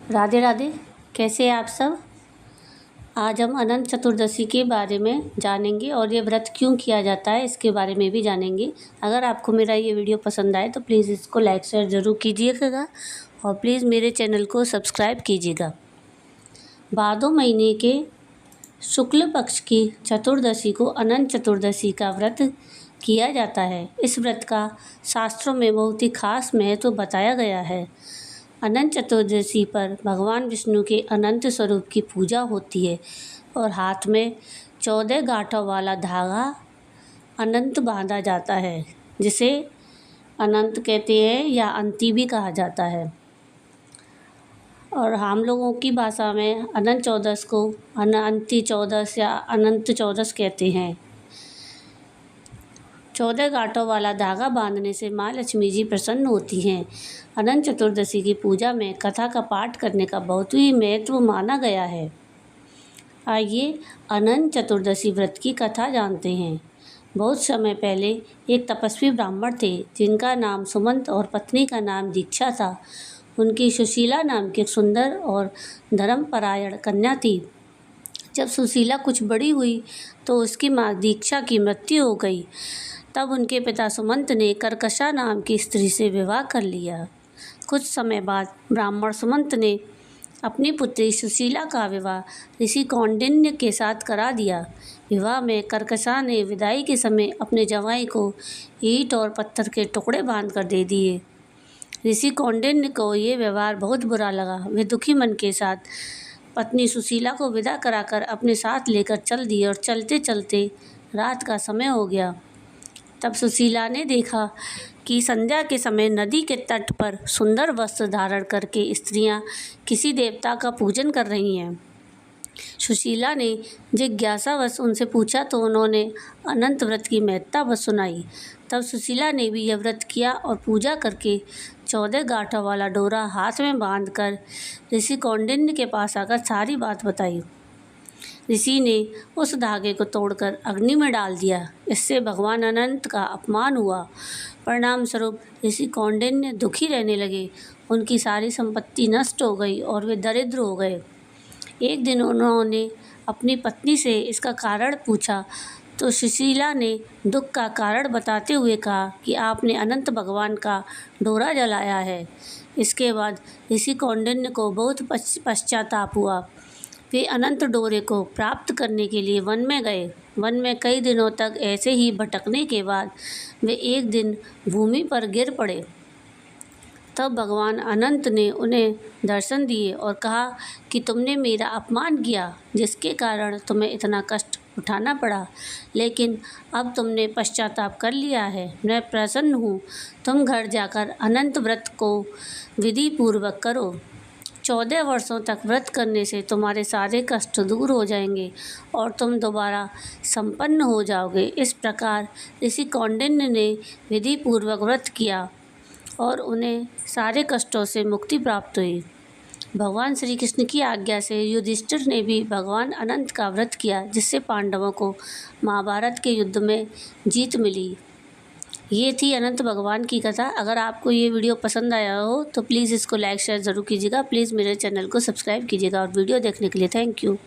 राधे राधे। कैसे हैं आप सब। आज हम अनंत चतुर्दशी के बारे में जानेंगे और ये व्रत क्यों किया जाता है इसके बारे में भी जानेंगे। अगर आपको मेरा ये वीडियो पसंद आए तो प्लीज़ इसको लाइक शेयर ज़रूर कीजिएगा और प्लीज़ मेरे चैनल को सब्सक्राइब कीजिएगा। भादो महीने के शुक्ल पक्ष की चतुर्दशी को अनंत चतुर्दशी का व्रत किया जाता है। इस व्रत का शास्त्रों में बहुत ही खास महत्व बताया गया है। अनंत चतुर्दशी पर भगवान विष्णु के अनंत स्वरूप की पूजा होती है और हाथ में 14 गांठों वाला धागा अनंत बांधा जाता है, जिसे अनंत कहते हैं या अंती भी कहा जाता है। और हम लोगों की भाषा में अनंत चौदस को अंती चौदस या अनंत चौदस कहते हैं। 14 गांठों वाला धागा बांधने से माँ लक्ष्मी जी प्रसन्न होती हैं। अनंत चतुर्दशी की पूजा में कथा का पाठ करने का बहुत ही महत्व माना गया है। आइए अनंत चतुर्दशी व्रत की कथा जानते हैं। बहुत समय पहले एक तपस्वी ब्राह्मण थे जिनका नाम सुमंत और पत्नी का नाम दीक्षा था। उनकी सुशीला नाम की एक सुंदर और धर्मपरायण कन्या थी। जब सुशीला कुछ बड़ी हुई तो उसकी माँ दीक्षा की मृत्यु हो गई। तब उनके पिता सुमंत ने कर्कशा नाम की स्त्री से विवाह कर लिया। कुछ समय बाद ब्राह्मण सुमंत ने अपनी पुत्री सुशीला का विवाह ऋषि कौंडिन्य के साथ करा दिया। विवाह में कर्कशा ने विदाई के समय अपने जवाई को ईंट और पत्थर के टुकड़े बांध कर दे दिए। ऋषि कौंडिन्य को ये व्यवहार बहुत बुरा लगा। वे दुखी मन के साथ पत्नी सुशीला को विदा कराकर अपने साथ लेकर चल दिए और चलते चलते रात का समय हो गया। तब सुशीला ने देखा कि संध्या के समय नदी के तट पर सुंदर वस्त्र धारण करके स्त्रियां किसी देवता का पूजन कर रही हैं। सुशीला ने जिज्ञासावश उनसे पूछा तो उन्होंने अनंत व्रत की महत्ता बस सुनाई। तब सुशीला ने भी यह व्रत किया और पूजा करके 14 गांठों वाला डोरा हाथ में बांधकर ऋषि कौंडिन्य के पास आकर सारी बात बताई। ऋषि ने उस धागे को तोड़कर अग्नि में डाल दिया। इससे भगवान अनंत का अपमान हुआ। परिणाम स्वरूप ऋषि कौंडिन्य दुखी रहने लगे। उनकी सारी संपत्ति नष्ट हो गई और वे दरिद्र हो गए। एक दिन उन्होंने अपनी पत्नी से इसका कारण पूछा तो सुशीला ने दुख का कारण बताते हुए कहा कि आपने अनंत भगवान का डोरा जलाया है। इसके बाद ऋषि कौंडिन्य को बहुत पश्चाताप हुआ। वे अनंत डोरे को प्राप्त करने के लिए वन में गए। वन में कई दिनों तक ऐसे ही भटकने के बाद वे एक दिन भूमि पर गिर पड़े। तब भगवान अनंत ने उन्हें दर्शन दिए और कहा कि तुमने मेरा अपमान किया, जिसके कारण तुम्हें इतना कष्ट उठाना पड़ा, लेकिन अब तुमने पश्चाताप कर लिया है। मैं प्रसन्न हूँ। तुम घर जाकर अनंत व्रत को विधि पूर्वक करो। 14 वर्षों तक व्रत करने से तुम्हारे सारे कष्ट दूर हो जाएंगे और तुम दोबारा संपन्न हो जाओगे। इस प्रकार ऋषि कौंडिन्य ने विधि पूर्वक व्रत किया और उन्हें सारे कष्टों से मुक्ति प्राप्त हुई। भगवान श्री कृष्ण की आज्ञा से युधिष्ठिर ने भी भगवान अनंत का व्रत किया, जिससे पांडवों को महाभारत के युद्ध में जीत मिली। ये थी अनंत भगवान की कथा। अगर आपको ये वीडियो पसंद आया हो तो प्लीज़ इसको लाइक शेयर ज़रूर कीजिएगा। प्लीज़ मेरे चैनल को सब्सक्राइब कीजिएगा और वीडियो देखने के लिए थैंक यू।